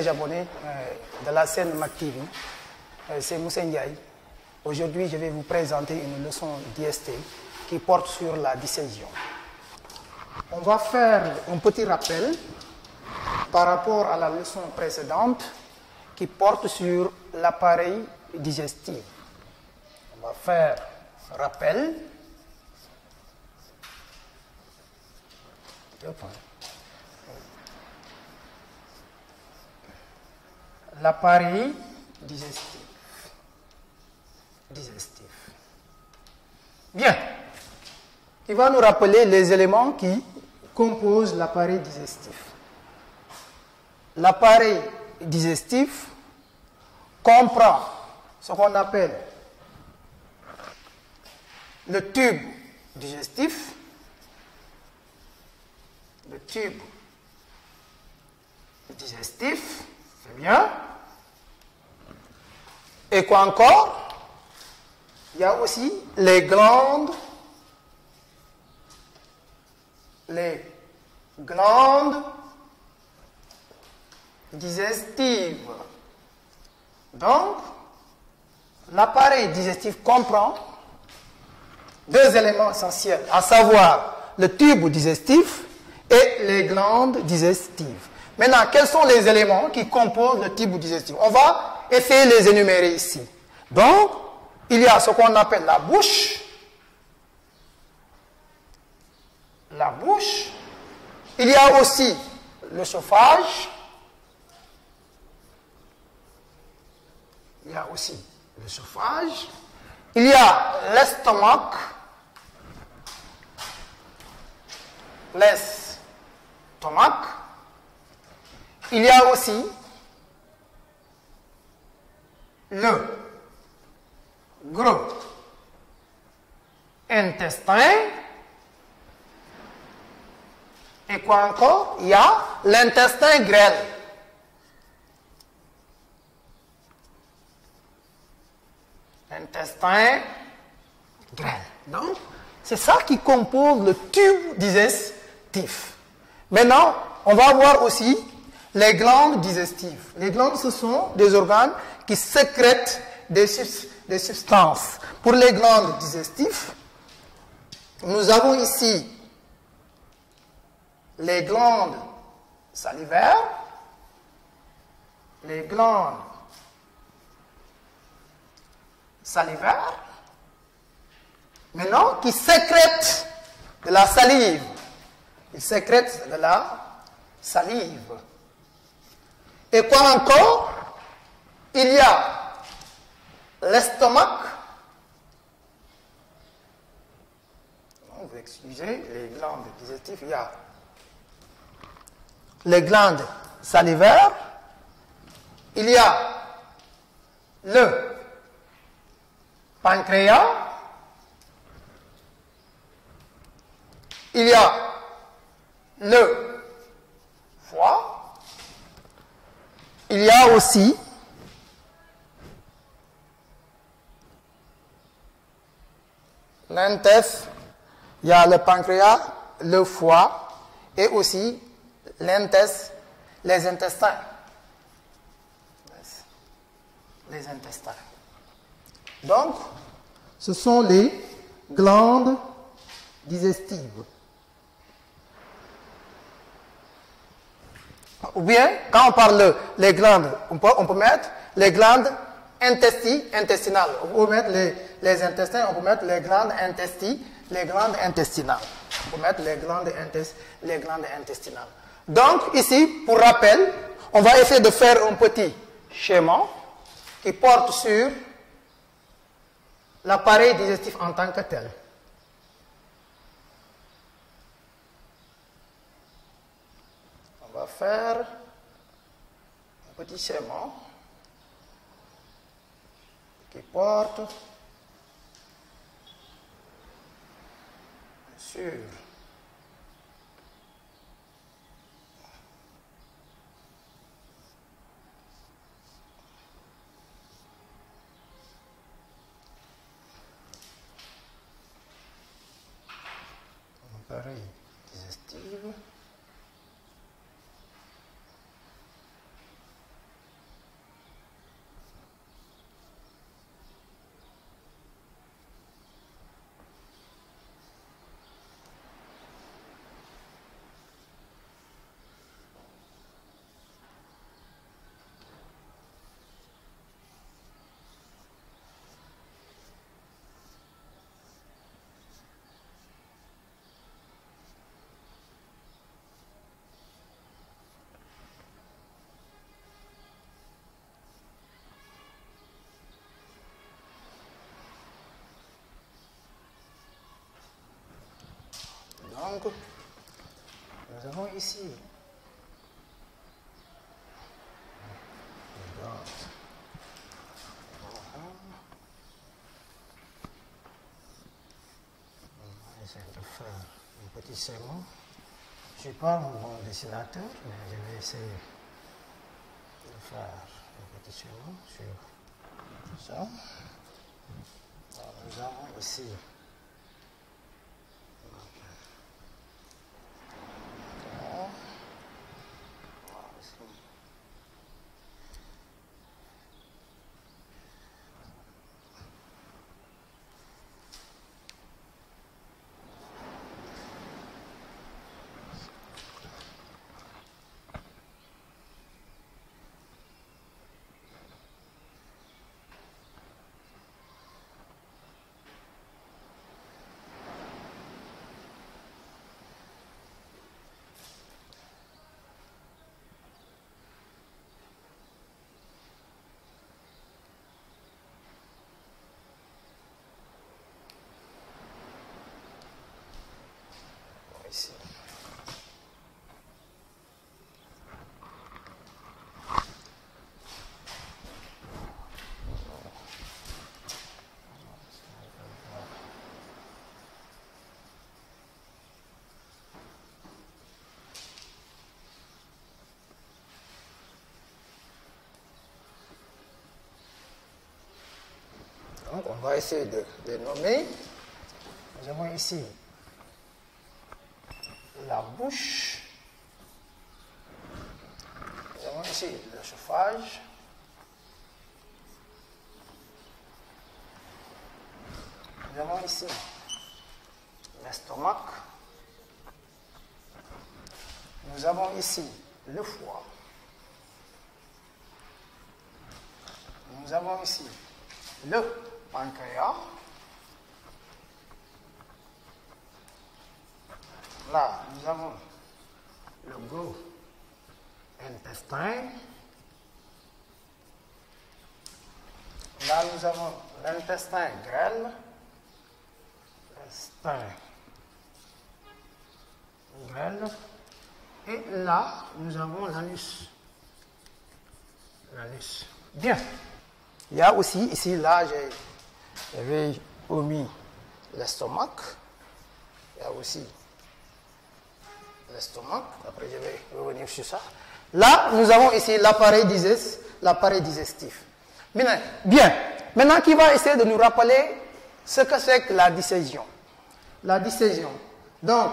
chers abonnés de la chaîne MacTV. C'est Moussa Ndiaye. Aujourd'hui, je vais vous présenter une leçon d'IST qui porte sur la disséction. On va faire un petit rappel par rapport à la leçon précédente qui porte sur l'appareil digestif. On va faire un rappel. L'appareil digestif. Bien. Il va nous rappeler les éléments qui composent l'appareil digestif. L'appareil digestif comprend ce qu'on appelle le tube digestif, c'est bien. Et quoi encore? Il y a aussi les glandes digestives. Donc, l'appareil digestif comprend deux éléments essentiels, à savoir le tube digestif et les glandes digestives. Maintenant, quels sont les éléments qui composent le tube digestif? On va essayer de les énumérer ici. Donc, il y a ce qu'on appelle la bouche. Il y a aussi le chauffage. Il y a l'estomac. Il y a aussi le gros intestin. Et quoi encore? Il y a l'intestin grêle. Donc, c'est ça qui compose le tube digestif. Maintenant, on va voir aussi les glandes digestives. Les glandes, ce sont des organes qui sécrètent des substances. Pour les glandes digestives, nous avons ici les glandes salivaires, maintenant, qui sécrètent de la salive. Et quoi encore? Il y a l'estomac. Vous excusez, les glandes digestives, il y a les glandes salivaires, il y a le pancréas, il y a le foie, il y a aussi l'intestin, il y a le pancréas, le foie et aussi les intestins. Donc, ce sont les glandes digestives. Ou bien, quand on parle des glandes, on peut mettre les glandes intestinales. On peut mettre les intestins, on peut mettre les glandes intestinales. On peut mettre les glandes intestinales. Donc, ici, pour rappel, on va essayer de faire un petit schéma qui porte sur l'appareil digestif en tant que tel. On va faire un petit schéma qui porte sur l'appareil digestif Donc, nous avons ici les glandes. On va essayer de faire un petit segment. Je ne suis pas un bon dessinateur, mais je vais essayer de faire un petit segment sur ça. Alors, nous avons ici ici. Donc, on va essayer de les nommer. Nous avons ici la bouche. Nous avons ici le chauffage. Nous avons ici l'estomac. Nous avons ici le foie. Nous avons ici le pancréas. Là, nous avons le gros intestin. Là, nous avons l'intestin grêle. L'intestin grêle. Et là, nous avons l'anus. L'anus. Bien. Il y a aussi, ici, là, j'avais omis l'estomac. Il y a aussi l'estomac. Après, je vais revenir sur ça. Là, nous avons ici l'appareil digestif. Bien. Maintenant, qui va essayer de nous rappeler ce que c'est que la disséction? La disséction. Donc,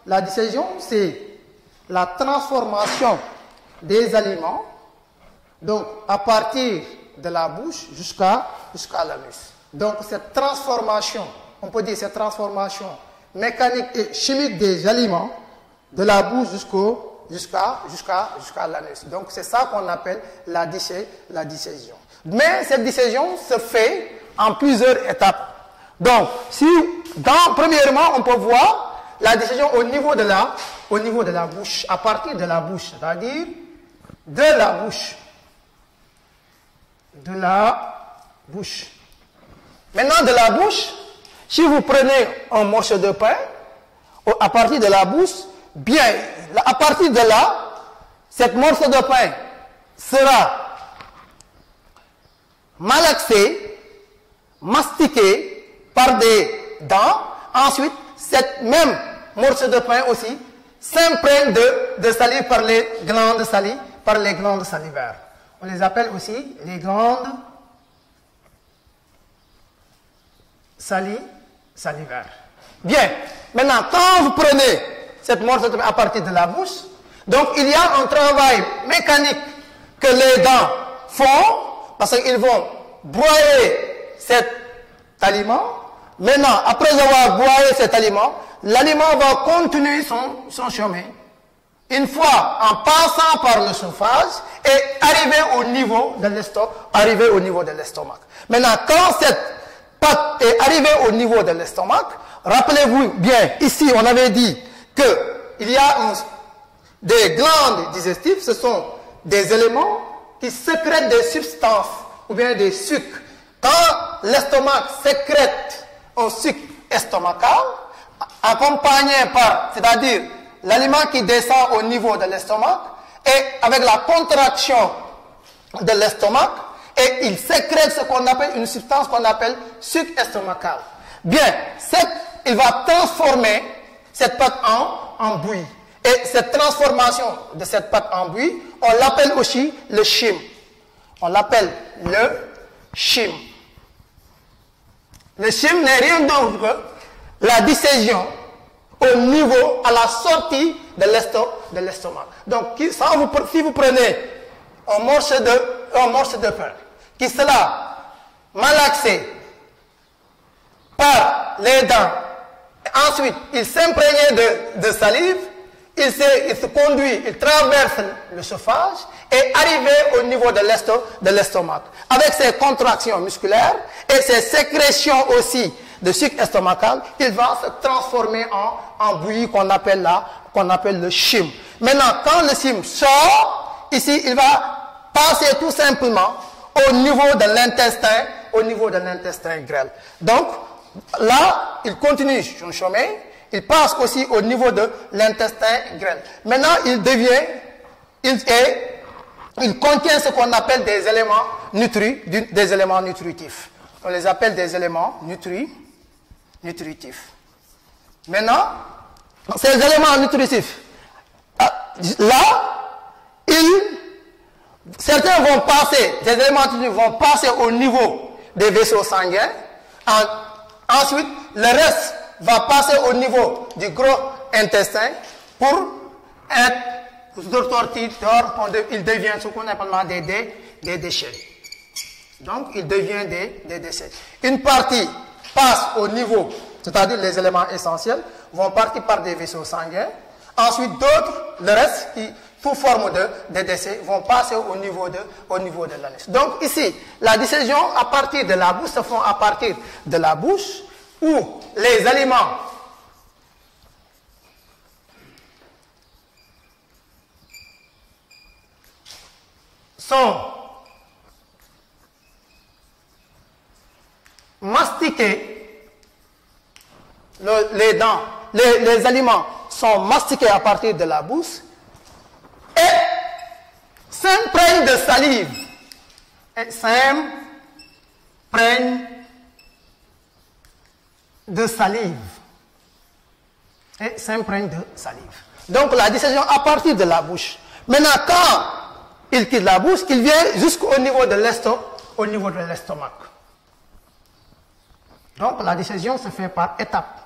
la disséction, c'est la transformation des aliments, donc à partir de la bouche jusqu'à l'anus. Donc, cette transformation, on peut dire cette transformation mécanique et chimique des aliments, de la bouche jusqu'à l'anus. Donc, c'est ça qu'on appelle la disséction. Mais cette disséction se fait en plusieurs étapes. Donc, premièrement, on peut voir la disséction au niveau de la bouche, à partir de la bouche, c'est-à-dire de la bouche. De la bouche. Maintenant, de la bouche, si vous prenez un morceau de pain, à partir de la bouche, bien, à partir de là, cette morceau de pain sera malaxé, mastiqué par des dents. Ensuite, cette même morceau de pain aussi s'imprègne de salive par les glandes salivaires. On les appelle aussi les glandes salivaires. Bien. Maintenant, quand vous prenez cette morceau de pain à partir de la bouche, donc il y a un travail mécanique que les dents font, parce qu'ils vont broyer cet aliment. Maintenant, après avoir broyé cet aliment, l'aliment va continuer son chemin. Une fois en passant par le chauffage et arriver au niveau de l'estomac. Maintenant, quand cette pâte est arrivée au niveau de l'estomac, rappelez-vous bien, ici on avait dit qu'il y a des glandes digestives, ce sont des éléments qui sécrètent des substances ou bien des sucres. Quand l'estomac sécrète un sucre estomacal, accompagné par, c'est-à-dire l'aliment qui descend au niveau de l'estomac, et avec la contraction de l'estomac, et il sécrète ce qu'on appelle une substance qu'on appelle suc estomacal. Bien, il va transformer cette pâte en bouillie. Et cette transformation de cette pâte en bouillie, on l'appelle aussi le chyme. On l'appelle le chyme. Le chyme n'est rien d'autre que la dissésion au niveau, à la sortie de l'estomac. Donc, si vous prenez un morceau de pain qui sera malaxé par les dents, et ensuite il s'imprègne de salive, il se conduit, il traverse le chauffage et arrivé au niveau de l'estomac. Avec ses contractions musculaires et ses sécrétions aussi de sucre estomacal, il va se transformer en bouillie qu'on appelle le chyme. Maintenant, quand le chyme sort, ici, il va passer tout simplement au niveau de l'intestin grêle. Donc, là, il continue son chemin, il passe aussi au niveau de l'intestin grêle. Maintenant, il contient ce qu'on appelle des éléments nutritifs. On les appelle des éléments nutritifs. Maintenant, ces éléments nutritifs, là, certains vont passer, ces éléments nutritifs vont passer au niveau des vaisseaux sanguins. Ensuite, le reste va passer au niveau du gros intestin pour être il devient ce qu'on appelle des déchets. Donc, il devient des déchets. Une partie passe au niveau, c'est-à-dire les éléments essentiels, vont partir par des vaisseaux sanguins. Ensuite, d'autres, le reste, qui sous forme de déchets, vont passer au niveau de l'anus. Donc, ici, la dissésion à partir de la bouche se font à partir de la bouche où les aliments sont mastiqués, les aliments sont mastiqués à partir de la bouche et s'imprègnent de salive. Et s'imprègnent de salive. Et s'imprègne de salive. Donc la dissésion à partir de la bouche. Maintenant, quand il quitte la bouche, il vient jusqu'au niveau de l'estomac. Donc la dissésion se fait par étapes.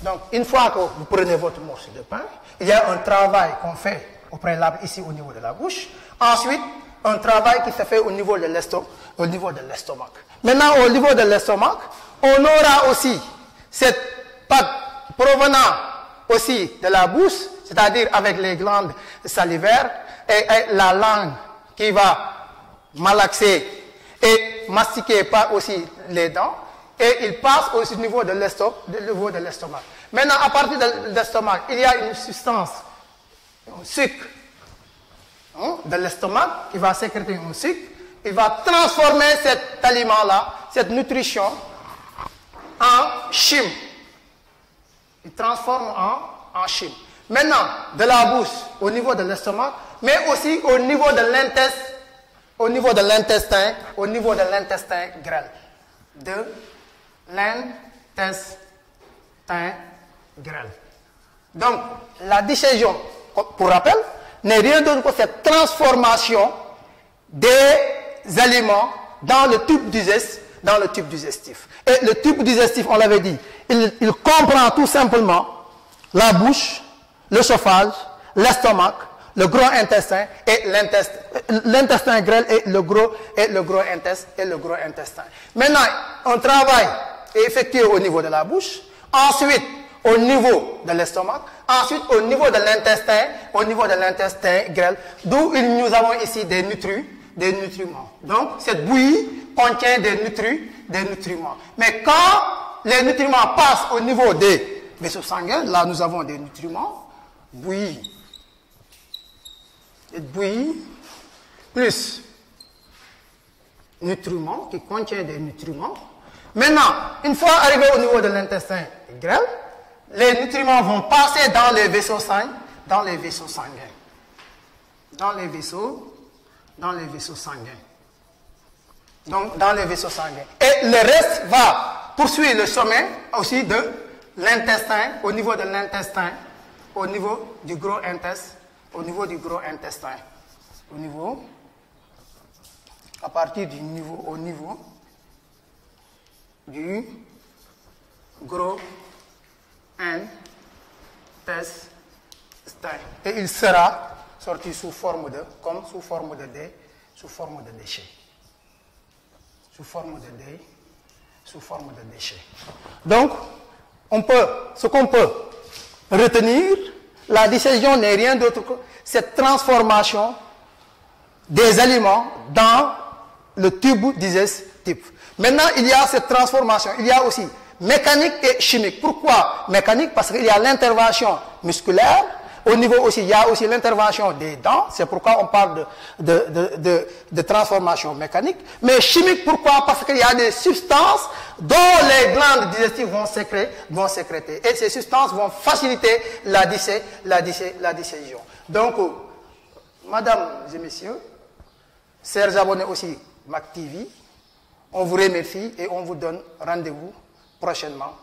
Donc une fois que vous prenez votre morceau de pain, il y a un travail qu'on fait au préalable ici au niveau de la bouche. Ensuite, un travail qui se fait au niveau de l'estomac. Maintenant, au niveau de l'estomac, on aura aussi cette pâte provenant aussi de la bouche, c'est-à-dire avec les glandes salivaires et la langue qui va malaxer et mastiquer par aussi les dents, et il passe aussi au niveau de l'estomac. Maintenant, à partir de l'estomac, il y a une substance, un sucre de l'estomac qui va sécréter un sucre. Il va transformer cet aliment-là, cette nutrition, en chyme. Il transforme en chyme. Maintenant, de la bouche au niveau de l'estomac, mais aussi au niveau de l'intestin grêle. De l'intestin grêle. Donc, la dissésion, pour rappel, n'est rien d'autre que cette transformation des aliments dans le tube digestif. Et le tube digestif, on l'avait dit, il comprend tout simplement la bouche, le chauffage, l'estomac, le gros intestin et l'intestin grêle et le gros intestin. Maintenant, un travail est effectué au niveau de la bouche, ensuite au niveau de l'estomac, ensuite au niveau de l'intestin grêle, d'où nous avons ici des nutriments. Donc, cette bouillie contient des nutriments. Mais quand les nutriments passent au niveau des vaisseaux sanguins, là nous avons des nutriments, bouillie. Cette bouillie, plus nutriments, qui contient des nutriments. Maintenant, une fois arrivé au niveau de l'intestin grêle, les nutriments vont passer dans les vaisseaux sanguins, dans les vaisseaux sanguins. Dans les vaisseaux sanguins. Donc, dans les vaisseaux sanguins. Et le reste va poursuivre le chemin aussi de l'intestin, au niveau de l'intestin, au niveau du gros intestin, au niveau du gros intestin. Au niveau, à partir du niveau, au niveau du gros intestin. Et il sera sorti sous forme de, comme sous forme de déchets. Sous forme de déchets. Donc, ce qu'on peut retenir, la digestion n'est rien d'autre que cette transformation des aliments dans le tube digestif. Maintenant, il y a cette transformation, il y a aussi mécanique et chimique. Pourquoi mécanique? Parce qu'il y a l'intervention musculaire. Au niveau aussi, il y a aussi l'intervention des dents. C'est pourquoi on parle de transformation mécanique. Mais chimique, pourquoi? Parce qu'il y a des substances dont les glandes digestives vont sécréter. Et ces substances vont faciliter la digestion. Donc, mesdames et messieurs, chers abonnés aussi Mac TV, on vous remercie et on vous donne rendez-vous prochainement.